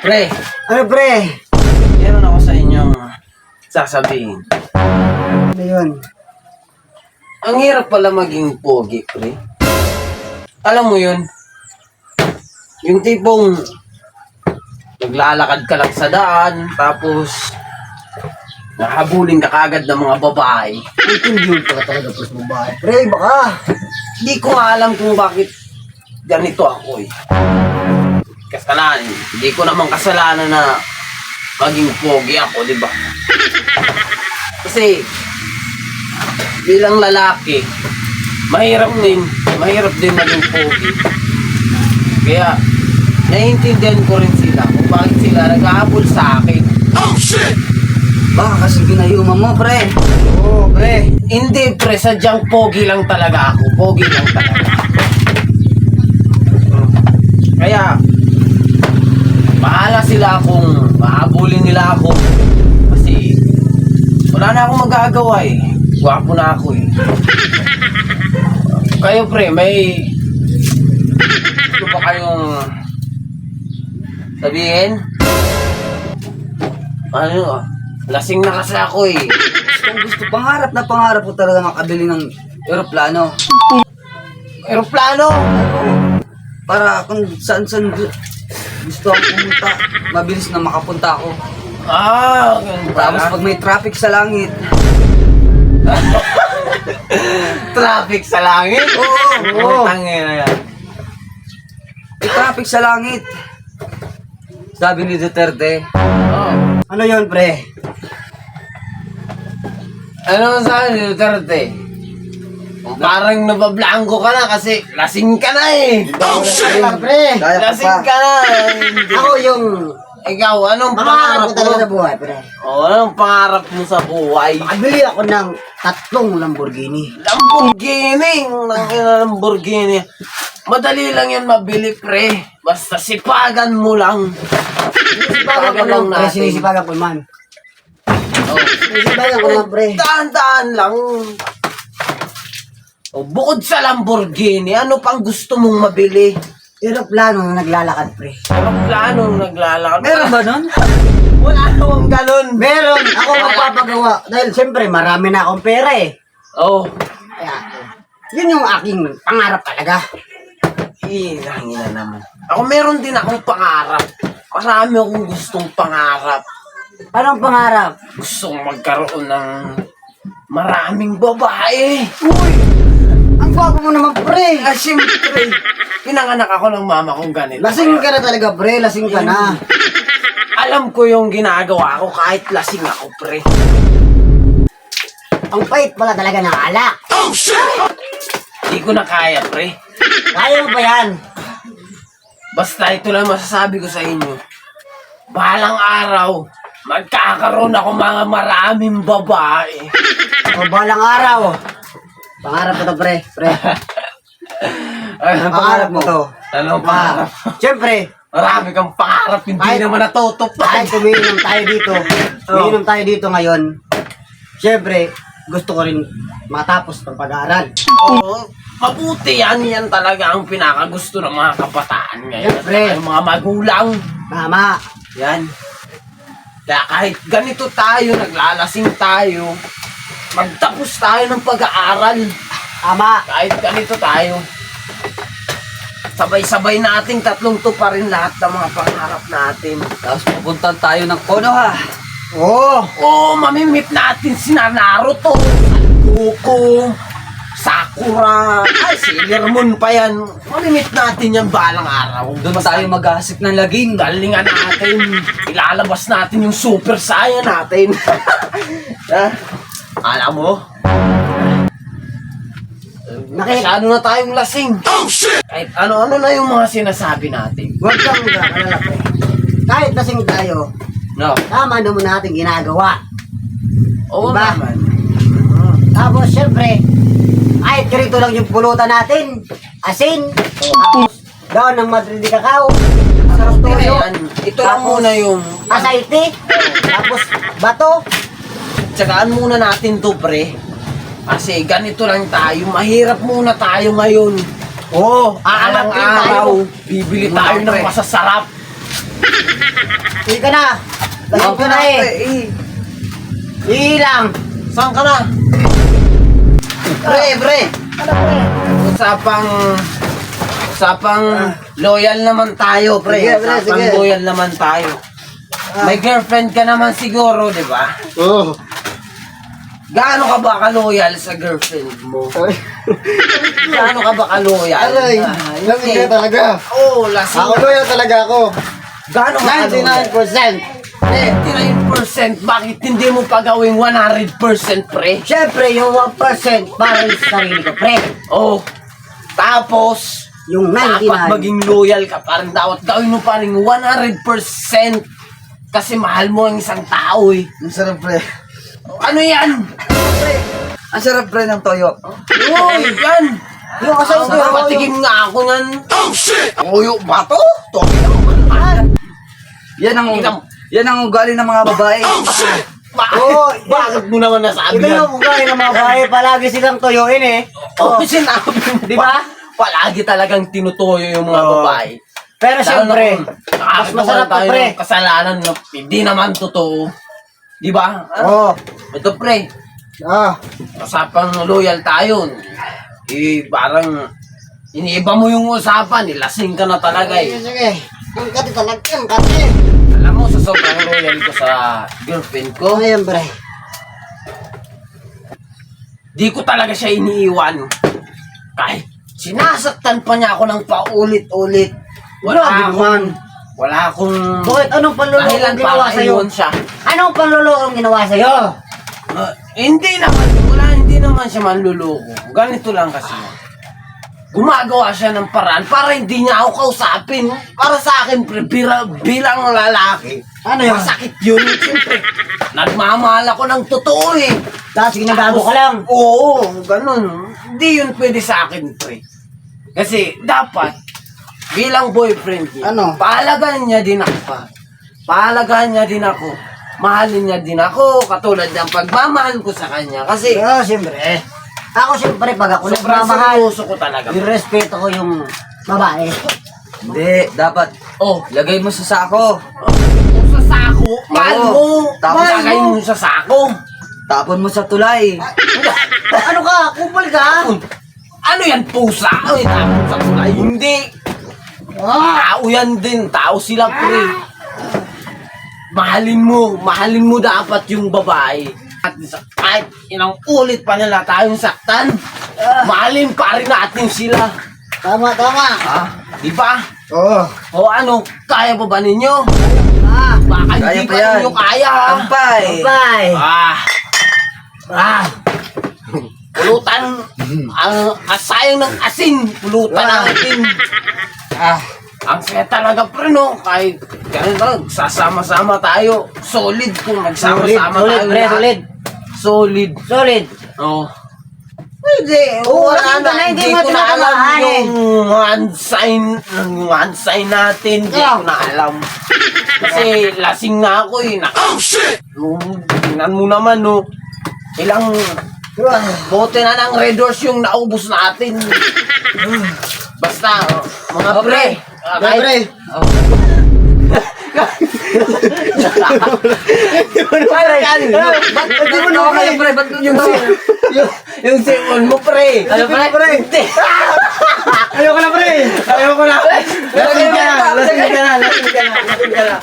Pre, Ano pre? meron ako sa inyong sasabihin. Ano yun? Ang hirap pala maging pogi, pre. Alam mo yun? Yung tipong naglalakad ka lang sa daan, tapos nahabulin ka kagad ng mga babae. Hindi yun pala talaga pros babae. Pre, baka. Hindi ko nga alam kung bakit ganito ako eh. Kasalanan, hindi ko naman kasalanan na maging pogi ako, di ba? Kasi bilang lalaki, mahirap din maging pogi. Kaya naiintindihan ko rin sila kung bakit sila nag-ahabol sa akin. Baka kasi ginayuman mo, pre. Oo, pre. Hindi pre, sadyang pogi lang talaga ako. Pogi lang talaga. Kaya bahala sila kung mahabulin nila ako. Kasi wala na akong magagawa eh. Gwapo na ako eh. Kayo pre, may gusto ba kayong sabihin? Ano? Lasing na kasi ako eh. Gusto, pangarap na pangarap ko talaga makabili ng eroplano. Aeroplano! Para kung saan gusto akong pumunta, mabilis na makapunta ako. Ah, ganun Tapos pala. pag may traffic sa langit, Traffic sa langit? Oo. Tangina yan. may traffic sa langit. Sabi ni Duterte, Oh. ano yun, pre? Ano sa akin, Duterte? Parang nabablangko ka na kasi lasing ka na eh. Pre. Lasing ka na. Hindi. Ako yung Ikaw, anong pangarap pangarap ko talaga mo? sa buhay, pre. Oh, anong pangarap mo sa buhay? Makabili ako ng 3 Lamborghini. Lamborghini! Lamborghini. Madali lang yan mabili, pre. Basta sipagan mo lang. Sinisipagan ko lang, pre. Sinisipagan ko man. Oh. Sinisipagan ko lang, pre. Daan-daan lang. O, bukod sa Lamborghini, ano pang gusto mong mabili? Eroplano na naglalakad, pre. Aeroplanong naglalakad. Meron ba nun? Wala namang ganun. Meron. Ako magpapagawa. Dahil siyempre, marami na akong pera eh. Oh. Kaya, yun yung aking pangarap talaga. Hingin na naman. Ako meron din akong pangarap. Marami akong gustong pangarap. Anong pangarap? Gustong magkaroon ng maraming babae. Uy! Ang gwapo mo naman, pre. Ah, siyempre, pinanganak ako ng mama kong ganito. Lasing ka na talaga, pre. Lasing ka na. Alam ko yung ginagawa ko kahit lasing ako, pre. Ang pait pala talaga ng alak. Hindi ko na kaya, pre. Kaya mo ba yan? Basta ito lang masasabi ko sa inyo. Balang araw, magkakaroon ako mga maraming babae. O, balang araw. Pangarap ko to, pre. Pre. Anong pangarap mo to? Anong pangarap? Siyempre, Marami kang pangarap, hindi Ay, naman natutupad. kahit umiinom tayo dito, umiinom tayo dito ngayon, siyempre, gusto ko rin matapos ng pag-aaral. Oo, mabuti yan. Yan talaga ang pinakagusto ng mga kabataan ngayon. Siyempre. At mga magulang. Tama. Yan. Kaya kahit ganito tayo, naglalasing tayo, magtapos tayo ng pag-aaral. Tama. Kahit ganito tayo, sabay-sabay nating tatlong to pa rin lahat ng mga pangarap natin. Tapos pupunta tayo ng Konoha. Oo. Oo, mamimit natin si Naruto, Goku, Sakura, ay, Sailor Moon pa yan. Mamimit natin yan balang araw. Doon tayo mag-aasik ng laging. Galingan natin. Ilalabas natin yung super saiyan natin. Ha? Alam mo? Masyado na tayong lasing. Kahit ano-ano na yung mga sinasabi natin. Huwag kang mag-aalala, pre. Kahit lasing tayo, No? tama naman natin ginagawa. Oo Diba? naman. Tapos, syempre, kahit ganito lang yung pulutan natin, asin, tapos, daon ng Madrid de Cacao, sarap tuyo, Ayan, ito lang Tapos, muna yung... asayti, tapos, bato. Tsagaan muna natin to, pre. Kasi ganito lang tayo. Mahirap muna tayo ngayon. Oo, Alang aangat din tayo. araw, bibili tayo ng Pre. masasarap. Hindi ka na. Lasing ka na eh. Ilang. Saan ka na? Pre. Ano pre? Usapang loyal naman tayo, pre. Sige, pre, Usapang sige. loyal naman tayo. May girlfriend ka naman siguro, di ba? Oo. Gaano ka ba ka-loyal sa girlfriend mo? Gaano ka ba ka-loyal? Aray, lasing ka talaga. Oo, lasing. Ako loyal talaga ako. Gaano ka ka-loyal? 99%. Bakit hindi mo pa gawing 100%, pre? Siyempre, yung 1% para sa sarili ko, pre. Oh, tapos, Yung dapat 99. maging loyal ka pa rin. Dapat gawin mo pa rin 100%. Kasi mahal mo ang isang tao eh. Ang sarap pre. Ano yan? Ang sarap pre ng toyo. Uy, yan. Yung kasama ko, Sarap, patikim nga ako yan. Oh, shit! Toyo ba to? Toyo. Yan ang ugali ng mga babae. Oo, Bakit mo naman nasabi Ito yan? yung ugali ng mga bahay, palagi silang tuyuin eh. Oh, sinabi mo, di ba? Palagi talagang tinutuyo yung mga babae. Pero siyempre, mas masarap pa pre. Ng kasalanan na hindi naman totoo. Di ba? Oo. Ito pre, Ah, usapang loyal tayo. Parang iniiba mo yung usapan, nilasing ka na talaga sige, eh. sige. Ang kati talaga, ang kati. Alam mo, sa sobrang loyal ko sa girlfriend ko, Ayan pre. di ko talaga siya iniiwan. Kahit sinasaktan pa niya ako ng paulit-ulit. Grabe naman. Wala akong Bakit anong panlulokong dahilan ginawa para sa'yo? iwan siya. Anong panlulokong ginawa sa'yo? Hindi naman siya manluloko. Ganito lang kasi. Gumagawa siya ng paraan para hindi niya ako kausapin. Para sa akin, bilang lalaki, Ano yun? masakit yun. Siyempre, nagmamahal ako ng totoo eh. Tapos ginagago ka lang. Oo, ganun. Hindi yun pwede sa akin, pre. Kasi dapat, bilang boyfriend niya, Ano? pahalagahan niya din ako pa. Pahalagahan niya din ako. Mahalin niya din ako, katulad ng pagmamahal ko sa kanya. Kasi, Pero siyempre, ako siyempre pag ako sobrang nagmamahal, seryoso ko talaga. irespeto ko yung babae. Hindi, dapat. Oh, Lagay mo sa sako. kung sa sako, mahal Oo. mo. Tapos Mahal lagay mo sa sako. Tapon mo sa tulay. Ano ka? Kupal ka? Ano yan, pusa? Ay, tapos sa tulay. Hindi. Tao yan din. Tao sila, pre. Mahalin mo dapat yung babae. At kahit inang ulit pa nila tayong saktan, mahalin pa rin natin sila. Tama, tama. Di ba? Oo. O ano, kaya pa ba ninyo? Ah, Baka Kaya hindi pa pa yan. ninyo kaya. Ampay. bye. Pulutan. Ang sayang ng asin. Pulutan natin. Ang saya talaga pre no. Kahit ganun, sasama-sama tayo. Solid kung nagsama-sama Solid, tayo. pre, lahat. solid. Solid. Solid. Oh. Hindi. Oo, Wala nakita na. na, hindi Hindi mo ko na alam tinatamaan eh. yung hand sign natin. Hindi ko na alam. Kasi lasing na ako eh. Oh shit! Tingnan mo naman no. Ilang bote na ng Red Horse yung naubos natin. Basta, mga pre. Pre, pre. Hindi mo na pre. Yung sipon mo, pre. Ano, pre? Hindi. Ayoko na pre. Ayoko na. Lasing ka na.